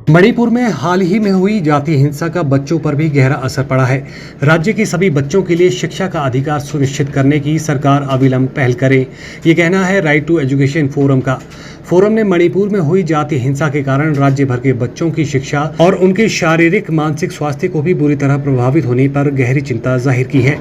मणिपुर में हाल ही में हुई जातीय हिंसा का बच्चों पर भी गहरा असर पड़ा है। राज्य के सभी बच्चों के लिए शिक्षा का अधिकार सुनिश्चित करने की सरकार अविलंब पहल करे, ये कहना है राइट टू एजुकेशन फोरम का। फोरम ने मणिपुर में हुई जातीय हिंसा के कारण राज्य भर के बच्चों की शिक्षा और उनके शारीरिक मानसिक स्वास्थ्य को भी बुरी तरह प्रभावित होने पर गहरी चिंता जाहिर की है।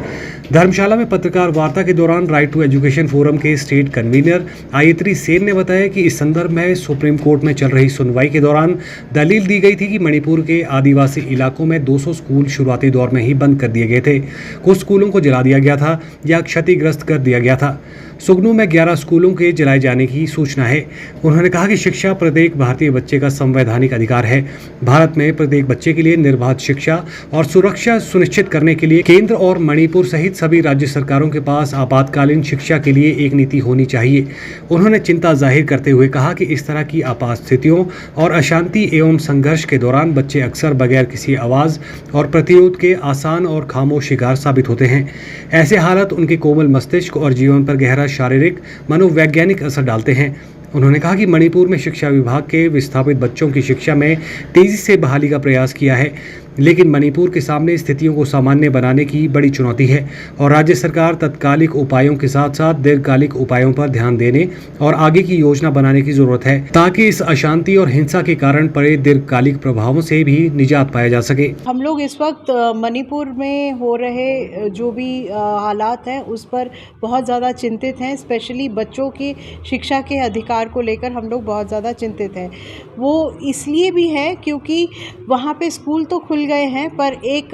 धर्मशाला में पत्रकार वार्ता के दौरान राइट टू एजुकेशन फोरम के स्टेट कन्वीनर आयत्री सेन ने बताया कि इस संदर्भ में सुप्रीम कोर्ट में चल रही सुनवाई के दौरान दलील दी गई थी कि मणिपुर के आदिवासी इलाकों में 200 स्कूल शुरुआती दौर में ही बंद कर दिए गए थे। कुछ स्कूलों को जला दिया गया था या क्षतिग्रस्त कर दिया गया था। सुगनू में 11 स्कूलों के जलाए जाने की सूचना है। उन्होंने कहा कि शिक्षा प्रत्येक भारतीय बच्चे का संवैधानिक अधिकार है। भारत में प्रत्येक बच्चे के लिए निर्बाध शिक्षा और सुरक्षा सुनिश्चित करने के लिए केंद्र और मणिपुर सहित सभी राज्य सरकारों के पास आपातकालीन शिक्षा के लिए एक नीति होनी चाहिए। उन्होंने चिंता जाहिर करते हुए कहा कि इस तरह की आपात स्थितियों और अशांति एवं संघर्ष के दौरान बच्चे अक्सर बगैर किसी आवाज और प्रतिरोध के आसान और खामोश शिकार साबित होते हैं। ऐसे हालात उनके कोमल मस्तिष्क और जीवन पर गहरा शारीरिक मनोवैज्ञानिक असर डालते हैं। उन्होंने कहा कि मणिपुर में शिक्षा विभाग के विस्थापित बच्चों की शिक्षा में तेजी से बहाली का प्रयास किया है, लेकिन मणिपुर के सामने स्थितियों को सामान्य बनाने की बड़ी चुनौती है और राज्य सरकार तत्कालिक उपायों के साथ साथ दीर्घकालिक उपायों पर ध्यान देने और आगे की योजना बनाने की जरूरत है, ताकि इस अशांति और हिंसा के कारण पड़े दीर्घकालिक प्रभावों से भी निजात पाया जा सके। हम लोग इस वक्त मणिपुर में हो रहे जो भी हालात हैं उस पर बहुत ज़्यादा चिंतित हैं। स्पेशली बच्चों की शिक्षा के अधिकार को लेकर हम लोग बहुत ज़्यादा चिंतित हैं। वो इसलिए भी है क्योंकि वहाँ पे स्कूल तो खुल गए हैं, पर एक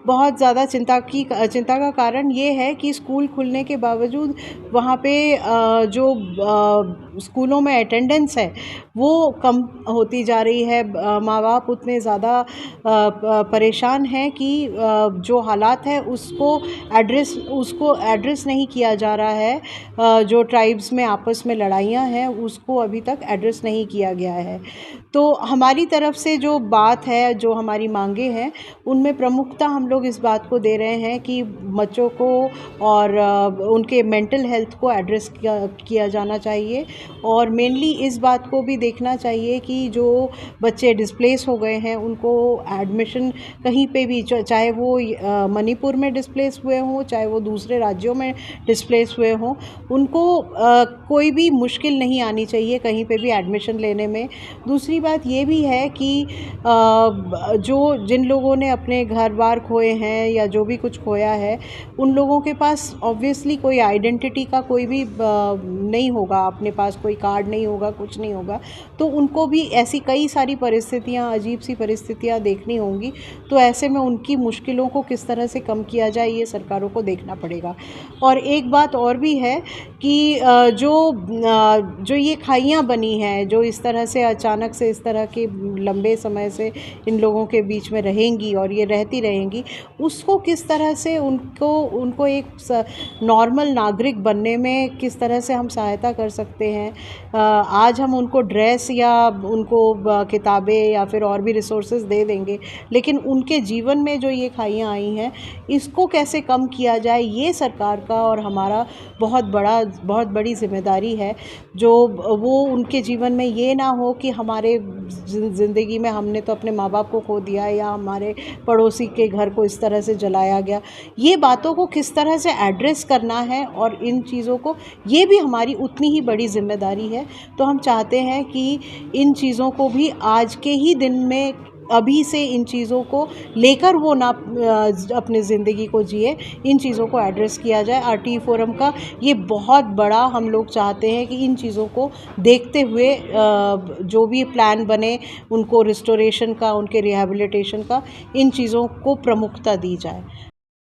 बहुत ज़्यादा चिंता का कारण ये है कि स्कूल खुलने के बावजूद वहाँ पे जो स्कूलों में अटेंडेंस है वो कम होती जा रही है। माँ बाप उतने ज़्यादा परेशान हैं कि जो हालात है उसको एड्रेस नहीं किया जा रहा है। जो ट्राइब्स में आपस में लड़ाइयाँ हैं उसको अभी तक एड्रेस नहीं किया गया है। तो हमारी तरफ से जो बात है, जो हमारी मांगे हैं, उनमें प्रमुखता हम लोग इस बात को दे रहे हैं कि बच्चों को और उनके मेंटल हेल्थ को एड्रेस किया जाना चाहिए और मेनली इस बात को भी देखना चाहिए कि जो बच्चे डिस्प्लेस हो गए हैं उनको एडमिशन कहीं पे भी, चाहे वो मणिपुर में डिस्प्लेस हुए हों, चाहे वो दूसरे राज्यों में डिस्प्लेस हुए हों, उनको कोई भी मुश्किल नहीं आनी चाहिए कहीं पे भी एडमिशन लेने में। दूसरी बात ये भी है कि जिन लोगों ने अपने घर बार खोए हैं या जो भी कुछ खोया है, उन लोगों के पास ऑब्वियसली कोई आइडेंटिटी का कोई भी नहीं होगा, अपने पास कोई कार्ड नहीं होगा, कुछ नहीं होगा, तो उनको भी ऐसी कई सारी परिस्थितियाँ, अजीब सी परिस्थितियाँ देखनी होंगी। तो ऐसे में उनकी मुश्किलों को किस तरह से कम किया जाए ये सरकारों को देखना पड़ेगा। और एक बात और भी है कि जो ये खाइयाँ बनी हैं, जो इस तरह से अचानक से इस तरह के लंबे समय से इन लोगों के बीच में रहेंगी और ये रहती रहेंगी, उसको किस तरह से उनको एक नॉर्मल नागरिक बनने में किस तरह से हम सहायता कर सकते हैं। आज हम उनको ड्रेस या उनको किताबें या फिर और भी रिसोर्सेज दे देंगे, लेकिन उनके जीवन में जो ये खाइयाँ आई हैं इसको कैसे कम किया जाए, ये सरकार का और हमारा बहुत बड़ी जिम्मेदारी है। जो वो उनके जीवन में ये ना हो कि हमारे ज़िंदगी में हमने तो अपने माँ बाप को खो दिया या हमारे पड़ोसी के घर को इस तरह से जलाया गया। ये बातों को किस तरह से एड्रेस करना है और इन चीज़ों को, ये भी हमारी उतनी ही बड़ी जिम्मेदारी है। तो हम चाहते हैं कि इन चीज़ों को भी आज के ही दिन में, अभी से इन चीज़ों को लेकर वो ना अपने ज़िंदगी को जिए, इन चीज़ों को एड्रेस किया जाए। आरटीई फोरम का ये बहुत बड़ा, हम लोग चाहते हैं कि इन चीज़ों को देखते हुए जो भी प्लान बने उनको रिस्टोरेशन का, उनके रिहैबिलिटेशन का, इन चीज़ों को प्रमुखता दी जाए।